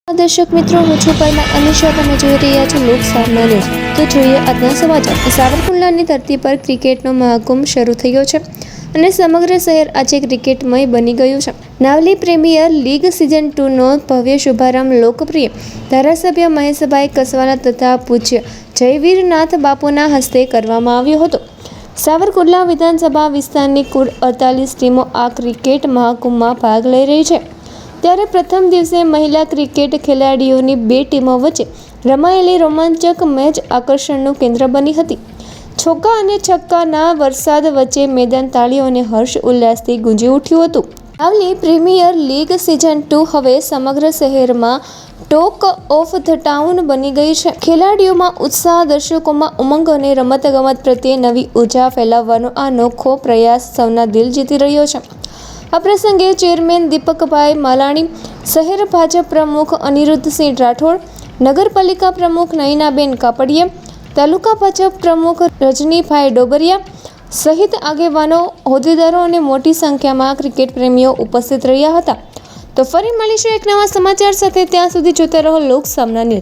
દર્શક મિત્રો, હું છું પરમાર અનિશા. તમે જોઈ રહ્યા છો લોકસામના ન્યૂઝ. તો જોઈએ આજના સમાચાર. સાવરકુંડલાની ધરતી પર ક્રિકેટનો મહાકુંભ શરૂ થયો છે અને સમગ્ર શહેર આજે ક્રિકેટમય બની ગયું છે. નાવલી પ્રીમિયર લીગ સિઝન 2નો ભવ્ય શુભારંભ લોકપ્રિય ધારાસભ્ય મહેશભાઈ કસવાલા તથા પૂજ્ય જયવીરનાથ બાપુના હસ્તે કરવામાં આવ્યો હતો. સાવરકુંડલા વિધાનસભા વિસ્તારની કુલ 48 ટીમો આ ક્રિકેટ મહાકુંભમાં ભાગ લઈ રહી છે. ત્યારે પ્રથમ દિવસે મહિલા ક્રિકેટ ખેલાડીઓની બે ટીમો વચ્ચે રમાયેલી રોમાંચક મેચ આકર્ષણનું કેન્દ્ર બની હતી. ચોગ્ગા અને છક્કાના વરસાદ વચ્ચે મેદાન તાળીઓ અને હર્ષ ઉલ્લાસથી ગુંજી ઉઠ્યું હતું. નાવલી પ્રીમિયર લીગ સિઝન 2 હવે સમગ્ર શહેરમાં ટોક ઓફ ધ ટાઉન બની ગઈ છે. ખેલાડીઓમાં ઉત્સાહ, દર્શકોમાં ઉમંગ અને રમતગમત પ્રત્યે નવી ઉર્જા ફેલાવવાનો આ અનોખો પ્રયાસ સૌના દિલ જીતી રહ્યો છે. આ પ્રસંગે ચેરમેન દીપકભાઈ માલાણી, શહેર ભાજપ પ્રમુખ અનિરુદ્ધસિંહ રાઠોડ, નગરપાલિકા પ્રમુખ નયનાબેન કાપડિયા, તાલુકા ભાજપ પ્રમુખ રજનીભાઈ ડોબરિયા સહિત આગેવાનો, હોદ્દેદારો અને મોટી સંખ્યામાં ક્રિકેટ પ્રેમીઓ ઉપસ્થિત રહ્યા હતા. તો ફરી મળીશું એક નવા સમાચાર સાથે. ત્યાં સુધી જોતા રહો લોકસામના ન્યૂઝ.